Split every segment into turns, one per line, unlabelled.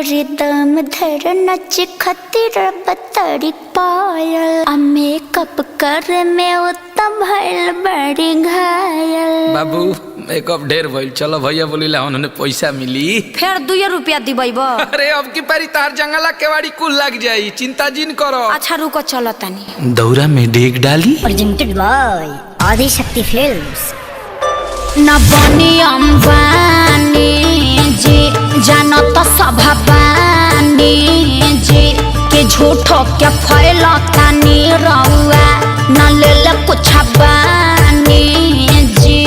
Rhythm धर नच खतिर बतरी पायल मेकअप कर में उत्तम भइल बड़ी घायल।
बाबू मेकअप ढेर भइल, चलो भैया बोलिला उन्होंने पैसा मिली।
फिर 2 रुपया दिबैब।
अरे अब की पारी तार जंगला केवाड़ी कुल लग जाई, चिंता जिन करो।
अच्छा रुको चलो तनी।
दौरा में डेग डाली।
Presented by Adishakti films.
न बनी अंबानी जी जानो तो सभाबानी जी के झूठो के फैलता नी रहुआ न ले ले कुछ बानी जी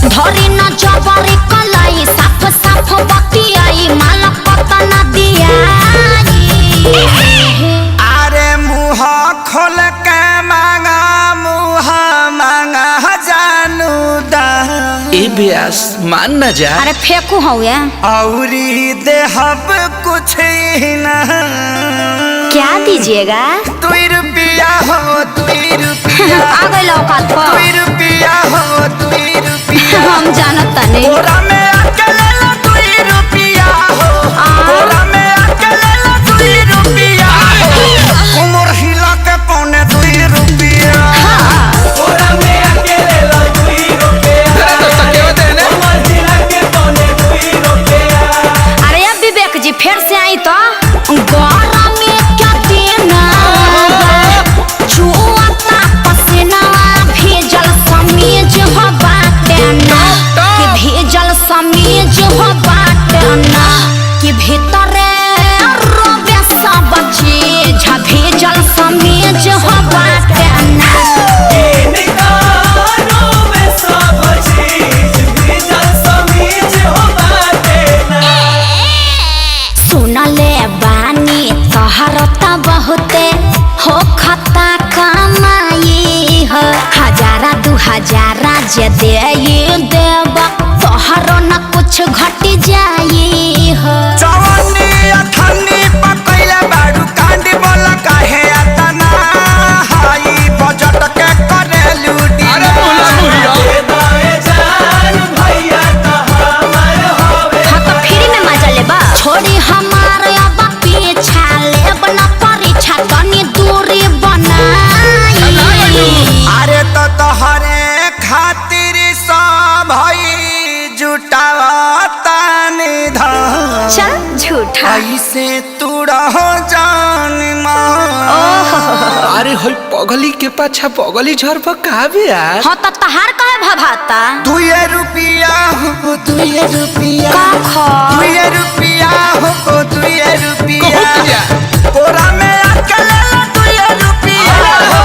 धरी न जबरी कलाई साफ साफ बतियाई माला पता न दिया।
अरे मुँह खोल के मांगा मुँह मांगा जानू दा
ए ब्यास मान न जा।
अरे फेंकू हो गया
औरी देहब कुछ ही ना।
क्या दीजिएगा?
2 रुपया हो 2 रुपया
आ गई औकात पर।
2 रुपया हो 2 रुपया
हम जानता नहीं।
बोरा में आके ले लो 2 रुपया हो। बोरा में आके ले लो 2 रुपया हो। उमर हिला के पौने 2 रुपया। बोरा में आके ले लो 2 रुपया। उमर हिला के पौने 2 रुपया।
अरे अब विवेक जी फिर से आई तो गौरा में क्या देना छुआता पसीना भेजल समीज हो बाटना कि भेजल समीज हो बाटना कि भीतरे रोबे सब चीज भेजल समीज हो बाटना। सुनले बानी तोहरता बहुते हो खता कमाई हो 1000 2000 जे दे देब तोहरो न कुछ घट जाई हो।
जवानी अथनी पकैले बाड़ू कांडी बोला काहे अतना हाई बजट के करे लूटी।
अरे बोला भैया
जान भैया तो हमार होवे।
हाँ तो फ्री में मजा लेबा छोड़ी हमार अब पीछा लेब न परीक्षा तनी दूरी बनाई।
अरे तो तोहरे खातिर सब भई जुटावता निधन।
चल झूठा
ऐसे तू रहो जान मान।
अरे होई पगली के पाछा पगली झर पर का ब्यास।
हाँ तो तहार कहे भभाता
2 रुपया हो 2 रुपया।
का खा
2 रुपया हो 2 रुपया।
बहुत जा।
बोरा में आके ले लो 2 रुपया हो।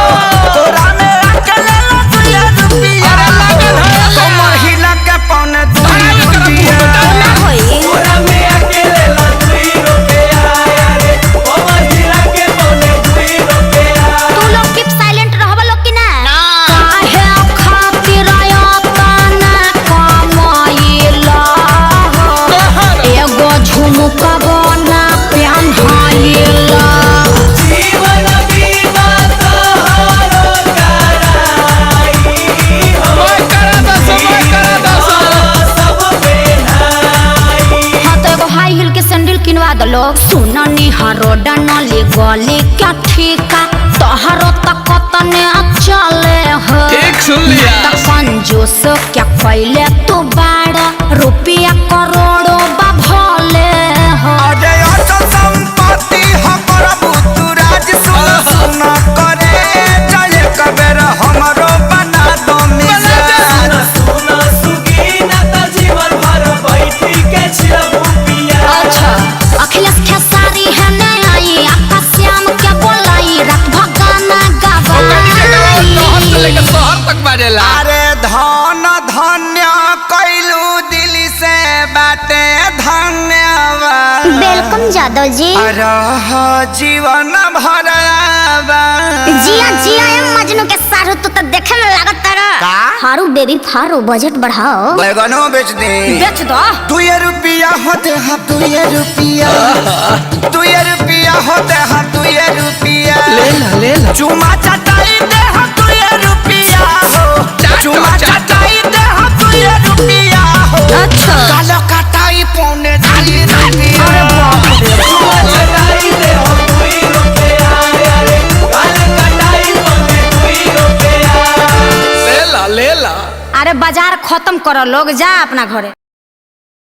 बोरा में आके ले लो 2 रुपया। कमर हिला के पौने 2 रुपया।
ना होई
बोरा में आके ले लो 2 रुपया। अरे कमर हिला के पौने 2 रुपया।
तू लोग कीप साइलेंट रहबा लोग की ना काहे खातिर आतना कमाइला एगो झुमका बना पेन्हाइला।
जीवन बीमा तोहरो कराई हो। सब बेनाई।
हाँ तो एगो हाई हिल के सैंडल किनवा दो लोग। सुननी हरो डनली गली क्या ठीका तोहरो तक तने चले हो।
ठीक सुन लिया।
त कंजूस क्या कैले तू बाड़ा रुपया करोड़ों बा भले हो।
अरे अचल संपत्ति हो प्रभु तू राज सुन सुन करे जय कबेर हमरो बना दो मिजान। सुन सुगीना त जीवन भर बैठी के छिरबू पिया।
अच्छा अखिलेश खेसारी है ने आई आकाश श्याम के बोलाई रात भगाना गवाई।
शहर तक बाजेला।
अरे धन धन्य कैलू दिल से बाटे धन्यवाद।
वेलकम जादव जी।
रह जीवन भर
जिया जिया मजनू के सारू तू तो देखे में लागत तारा।
का?
हारू बेबी फारू बजट बढ़ाओ।
बैगनो बेच दे।
बेच दो
2 रुपया होते हैं 2 रुपया। 2 रुपया होते हैं 2 रुपया।
ले ला
चुमा चटाई दे हम 2 रुपया हो। चुमा चटाई दे हम 2 रुपया हो।
अच्छा
कालो कटाई पौने 2 रुपया।
अरे बाजार खत्म करो लोग, जा अपना घरे।